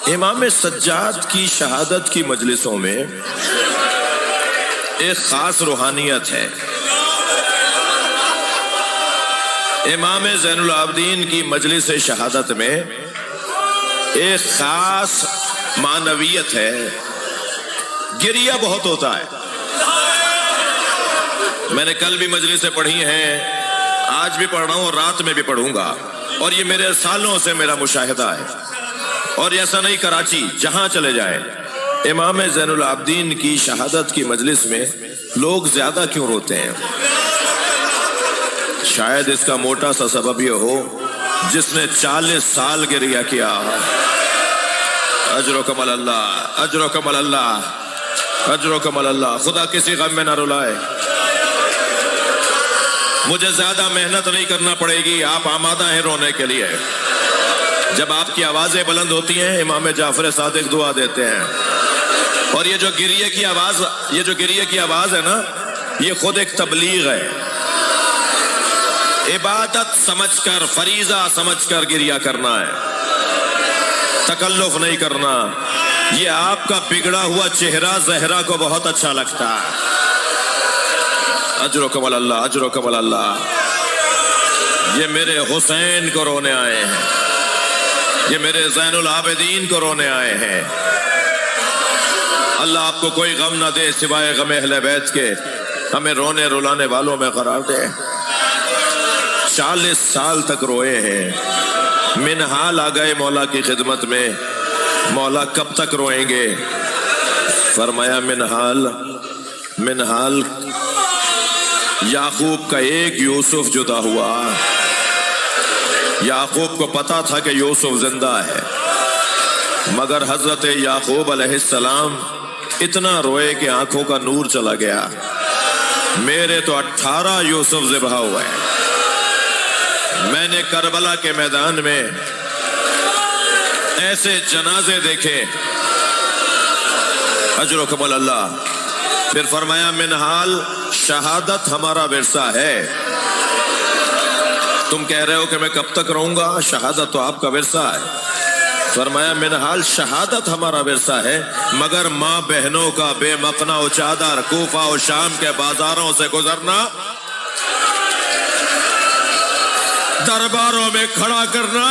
امام سجاد کی شہادت کی مجلسوں میں ایک خاص روحانیت ہے. امام زین العابدین کی مجلس شہادت میں ایک خاص معنویت ہے. گریہ بہت ہوتا ہے. میں نے کل بھی مجلسیں پڑھی ہیں، آج بھی پڑھ رہا ہوں اور رات میں بھی پڑھوں گا، اور یہ میرے سالوں سے میرا مشاہدہ ہے. اور ایسا نہیں، کراچی جہاں چلے جائیں، امام زین العابدین کی شہادت کی مجلس میں لوگ زیادہ کیوں روتے ہیں؟ شاید اس کا موٹا سا سبب یہ ہو، جس نے 40 سال گریہ کیا. اجرکم اللہ، اجرکم اللہ، اجرکم اللہ. خدا کسی غم میں نہ رلائے. مجھے زیادہ محنت نہیں کرنا پڑے گی، آپ آمادہ ہیں رونے کے لیے. جب آپ کی آوازیں بلند ہوتی ہیں، امام جعفر صادق دعا دیتے ہیں. اور یہ جو گریہ کی آواز ہے نا، یہ خود ایک تبلیغ ہے. عبادت سمجھ کر، فریضہ سمجھ کر گریہ کرنا ہے، تکلف نہیں کرنا. یہ آپ کا بگڑا ہوا چہرہ زہرا کو بہت اچھا لگتا ہے. اجرکم اللہ، اجرکم اللہ. یہ میرے حسین کو رونے آئے ہیں، یہ میرے زین العابدین کو رونے آئے ہیں. اللہ آپ کو کوئی غم نہ دے سوائے غم اہل بیت کے. ہمیں رونے رلانے والوں میں قرار دے. 40 سال تک روئے ہیں. منحال آ گئے مولا کی خدمت میں. مولا کب تک روئیں گے؟ فرمایا منحال یعقوب کا ایک یوسف جدا ہوا. یعقوب کو پتا تھا کہ یوسف زندہ ہے، مگر حضرت یعقوب علیہ السلام اتنا روئے کہ آنکھوں کا نور چلا گیا. میرے تو 18 یوسف ذبح ہوئے. میں نے کربلا کے میدان میں ایسے جنازے دیکھے. اجرکم اللہ. پھر فرمایا منحال شہادت ہمارا ورثہ ہے. تم کہہ رہے ہو کہ میں کب تک رہوں گا، شہادت تو آپ کا ورثہ ہے. فرمایا منحال شہادت ہمارا ورثہ ہے، مگر ماں بہنوں کا بے مقنا و چادر کوفہ و شام کے بازاروں سے گزرنا، درباروں میں کھڑا کرنا،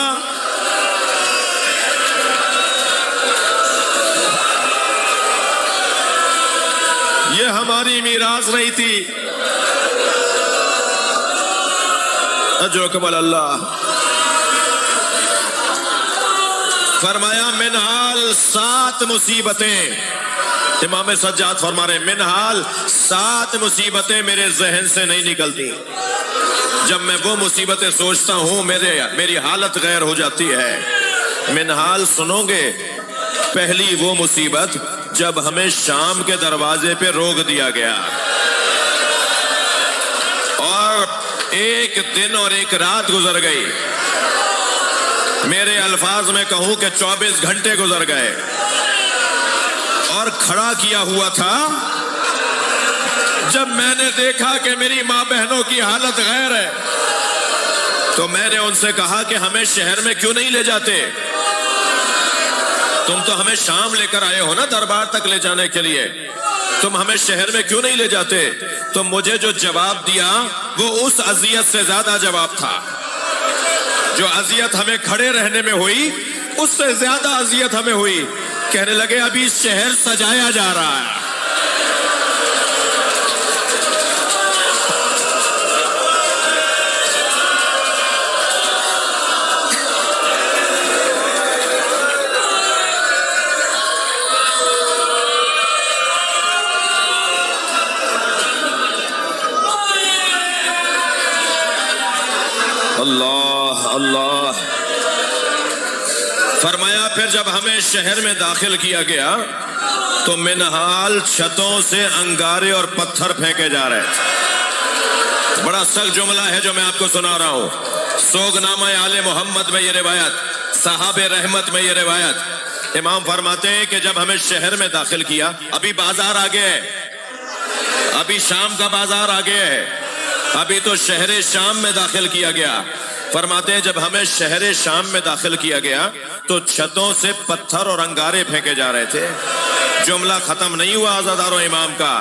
یہ ہماری میراث نہیں تھی. اجرکم اللہ. فرمایا منحال 7 مصیبتیں. امام سجاد فرما رہے منحال 7 مصیبتیں میرے ذہن سے نہیں نکلتی. جب میں وہ مصیبتیں سوچتا ہوں میری حالت غیر ہو جاتی ہے. منحال سنو گے؟ پہلی وہ مصیبت جب ہمیں شام کے دروازے پہ روک دیا گیا، اور 1 دن اور 1 رات گزر گئی. میرے الفاظ میں کہوں کہ 24 گھنٹے گزر گئے، اور کھڑا کیا ہوا تھا. جب میں نے دیکھا کہ میری ماں بہنوں کی حالت غیر ہے، تو میں نے ان سے کہا کہ ہمیں شہر میں کیوں نہیں لے جاتے؟ تم تو ہمیں شام لے کر آئے ہو نا دربار تک لے جانے کے لیے، تم ہمیں شہر میں کیوں نہیں لے جاتے؟ تو مجھے جو جواب دیا وہ اس اذیت سے زیادہ جواب تھا. جو اذیت ہمیں کھڑے رہنے میں ہوئی، اس سے زیادہ اذیت ہمیں ہوئی. کہنے لگے ابھی شہر سجایا جا رہا ہے. اللہ اللہ. فرمایا پھر جب ہمیں شہر میں داخل کیا گیا تو منحال چھتوں سے انگارے اور پتھر پھینکے جا رہے تھے. بڑا سخت جملہ ہے جو میں آپ کو سنا رہا ہوں. سوگنامہ آل محمد میں یہ روایت، صحاب رحمت میں یہ روایت. امام فرماتے ہیں کہ جب ہمیں شہر میں داخل کیا، ابھی بازار آگے ہے، ابھی شام کا بازار آگے ہے، ابھی تو شہر شام میں داخل کیا گیا. فرماتے ہیں جب ہمیں شہر شام میں داخل کیا گیا تو چھتوں سے پتھر اور انگارے پھینکے جا رہے تھے. جملہ ختم نہیں ہوا عزاداروں امام کا.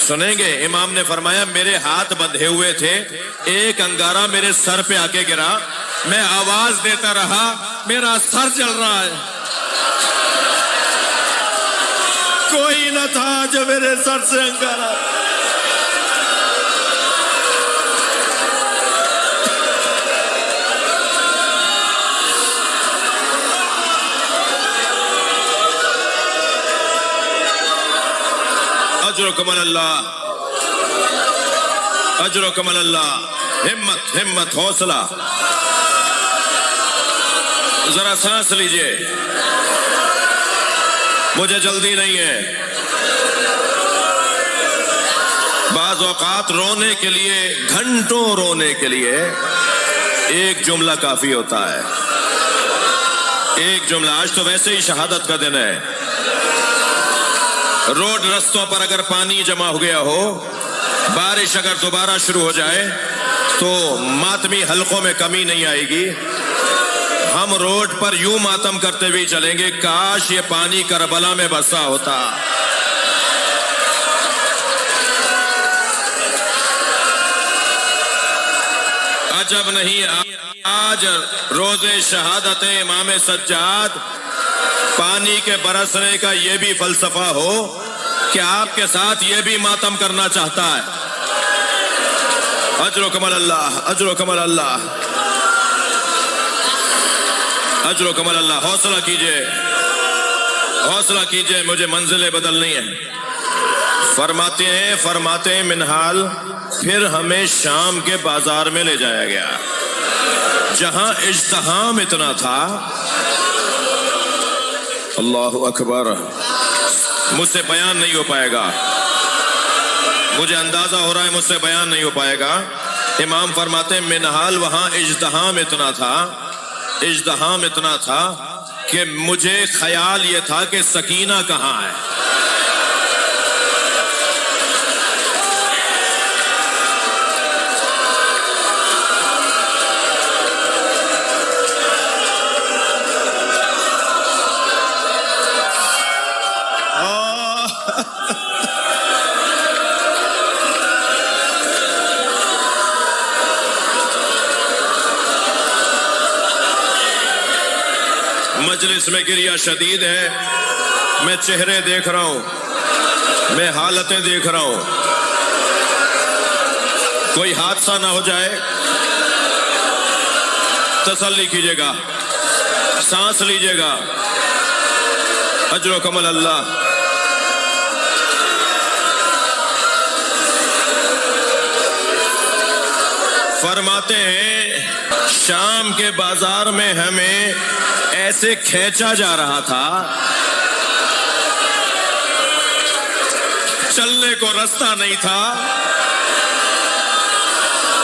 سنیں گے امام نے فرمایا میرے ہاتھ بندھے ہوئے تھے, ایک انگارہ میرے سر پہ آ کے گرا, میں آواز دیتا رہا میرا سر جل رہا ہے. کوئی نہ تھا جو میرے سر سے انگارہ. اجرکم اللہ, اجرکم اللہ. ہمت ہمت, حوصلہ, ذرا سانس لیجئے, مجھے جلدی نہیں ہے. بعض اوقات رونے کے لیے, گھنٹوں رونے کے لیے ایک جملہ کافی ہوتا ہے. ایک جملہ. آج تو ویسے ہی شہادت کا دن ہے. روڈ رستوں پر اگر پانی جمع ہو گیا ہو, بارش اگر دوبارہ شروع ہو جائے تو ماتمی حلقوں میں کمی نہیں آئے گی. ہم روڈ پر یوں ماتم کرتے ہوئے چلیں گے کاش یہ پانی کربلا میں برسا ہوتا. عجب نہیں آج روز شہادت امام سجاد پانی کے برسنے کا یہ بھی فلسفہ ہو کہ آپ کے ساتھ یہ بھی ماتم کرنا چاہتا ہے. اجرکم اللہ, اجرکم اللہ, اجرکم اللہ. حوصلہ کیجئے, حوصلہ کیجئے, مجھے منزلیں بدلنی ہیں. فرماتے ہیں منہال پھر ہمیں شام کے بازار میں لے جایا گیا جہاں ازدحام اتنا تھا. اللہ اکبر, مجھ سے بیان نہیں ہو پائے گا, مجھے اندازہ ہو رہا ہے مجھ سے بیان نہیں ہو پائے گا. امام فرماتے ہیں منہال وہاں ازدحام اتنا تھا, ازدحام اتنا تھا کہ مجھے خیال یہ تھا کہ سکینہ کہاں ہے. مجلس میں گریہ شدید ہے, میں چہرے دیکھ رہا ہوں, میں حالتیں دیکھ رہا ہوں. کوئی حادثہ نہ ہو جائے, تسلی کیجیے گا, سانس لیجیے گا. اجرکم اللہ. فرماتے ہیں شام کے بازار میں ہمیں ایسے کھینچا جا رہا تھا, چلنے کو رستہ نہیں تھا,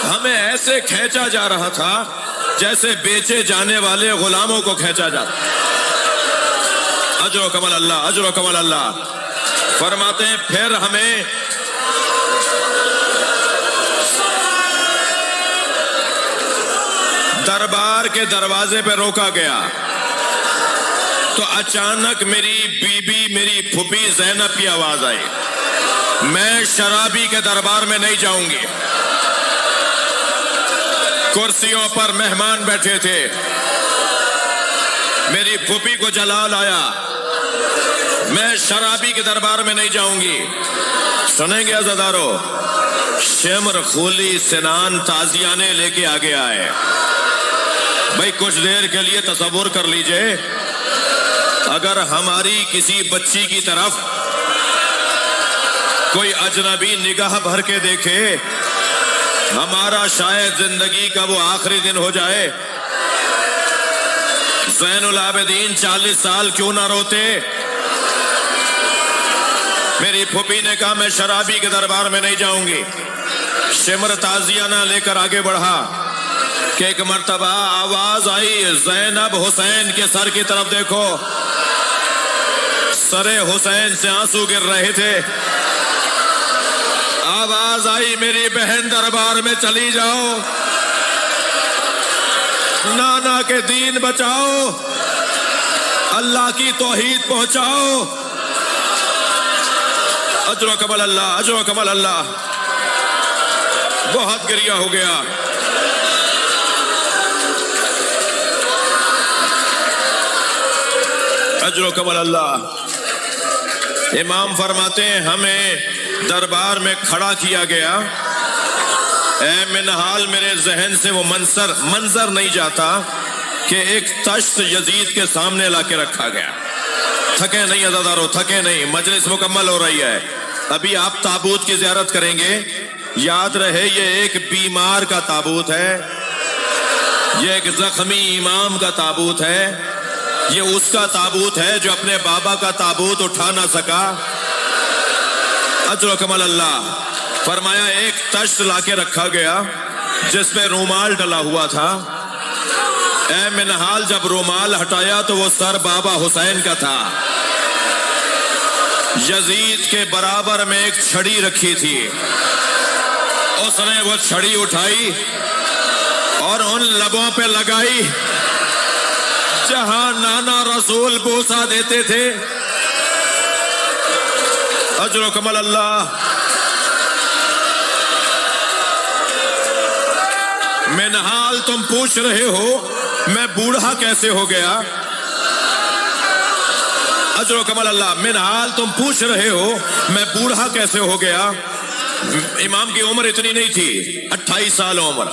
ہمیں ایسے کھینچا جا رہا تھا جیسے بیچے جانے والے غلاموں کو کھینچا جاتا. اجرکم اللہ, اجرکم اللہ. فرماتے ہیں پھر ہمیں دربار کے دروازے پہ روکا گیا تو اچانک میری بیوی, میری پھوپھی زینب کی آواز آئی, میں شرابی کے دربار میں نہیں جاؤں گی. کرسیوں پر مہمان بیٹھے تھے, میری پھوپھی کو جلال آیا, میں شرابی کے دربار میں نہیں جاؤں گی. سنیں گے عزادارو, شمر خولی سنان تازیانے لے کے آگے آئے. بھائی کچھ دیر کے لیے تصور کر لیجئے, اگر ہماری کسی بچی کی طرف کوئی اجنبی نگاہ بھر کے دیکھے, ہمارا شاید زندگی کا وہ آخری دن ہو جائے. زین العابدین 40 سال کیوں نہ روتے. میری پھوپھی نے کہا میں شرابی کے دربار میں نہیں جاؤں گی. شمر تازیانہ لے کر آگے بڑھا کہ ایک مرتبہ آواز آئی, زینب حسین کے سر کی طرف دیکھو. سر حسین سے آنسو گر رہے تھے. آواز آئی میری بہن دربار میں چلی جاؤ. نانا کے دین بچاؤ، اللہ کی توحید پہنچاؤ۔ اجر و کمال اللہ، اجر و کمال اللہ۔ بہت گریہ ہو گیا۔ اجر و کمال اللہ۔ امام فرماتے ہیں ہمیں دربار میں کھڑا کیا گیا، اے منہال میرے ذہن سے وہ منظر نہیں جاتا کہ ایک تشت یزید کے سامنے لا کے رکھا گیا۔ تھکے نہیں عزادارو، تھکے نہیں، مجلس مکمل ہو رہی ہے۔ ابھی آپ تابوت کی زیارت کریں گے، یاد رہے یہ ایک بیمار کا تابوت ہے، یہ ایک زخمی امام کا تابوت ہے، یہ اس کا تابوت ہے جو اپنے بابا کا تابوت اٹھا نہ سکا۔ اجر و کمال اللہ۔ فرمایا ایک تشت لا کے رکھا گیا جس میں رومال ڈلا ہوا تھا۔ اے منہال جب رومال ہٹایا تو وہ سر بابا حسین کا تھا۔ یزید کے برابر میں ایک چھڑی رکھی تھی، اس نے وہ چھڑی اٹھائی اور ان لبوں پہ لگائی جہاں نانا رسول بوسہ دیتے تھے۔ اجر و کمال اللہ۔ منہال تم پوچھ رہے ہو میں بوڑھا کیسے ہو گیا؟ اجر و کمال اللہ۔ منہال تم پوچھ رہے ہو میں بوڑھا کیسے ہو گیا؟ امام کی عمر اتنی نہیں تھی، 28 سال عمر۔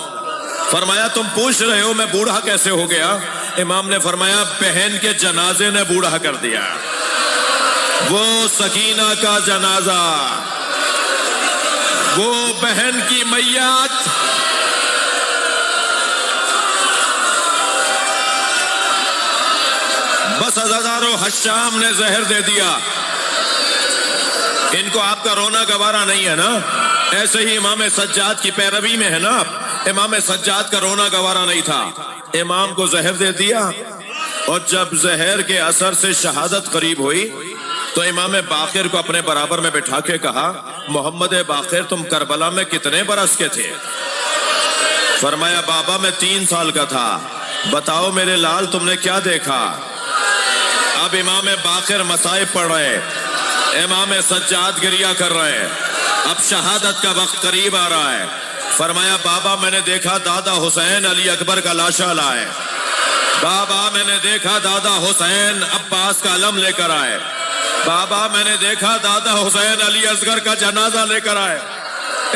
فرمایا تم پوچھ رہے ہو میں بوڑھا کیسے ہو گیا؟ امام نے فرمایا بہن کے جنازے نے بوڑھا کر دیا، وہ سکینہ کا جنازہ، وہ بہن کی میت۔ بس عزادارو حشام نے زہر دے دیا، ان کو آپ کا رونا گوارا نہیں ہے نا؟ ایسے ہی امام سجاد کی پیروی میں ہے نا، امام سجاد کا رونا گوارا نہیں تھا، امام کو زہر دے دیا۔ اور جب زہر کے اثر سے شہادت قریب ہوئی تو امام باقر کو اپنے برابر میں بٹھا کے کہا محمد باقر تم کربلا میں کتنے برس کے تھے؟ فرمایا بابا میں 3 سال کا تھا۔ بتاؤ میرے لال تم نے کیا دیکھا؟ اب امام باقر مصائب پڑھ رہے، امام سجاد گریہ کر رہے، اب شہادت کا وقت قریب آ رہا ہے۔ فرمایا بابا میں نے دیکھا دادا حسین علی اکبر کا لاشا لائے، بابا میں نے دیکھا دادا حسین عباس کا علم لے کر آئے، بابا میں نے دیکھا دادا حسین علی اصغر کا جنازہ لے کر آئے۔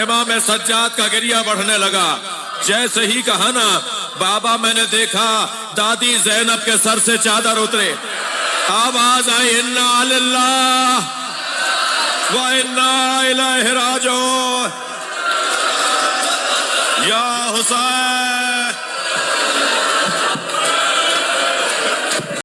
امام سجاد کا گریہ بڑھنے لگا، جیسے ہی کہا نا بابا میں نے دیکھا دادی زینب کے سر سے چادر اترے، آواز آئی انا للہ و انا الیہ راجعون۔ یا حسین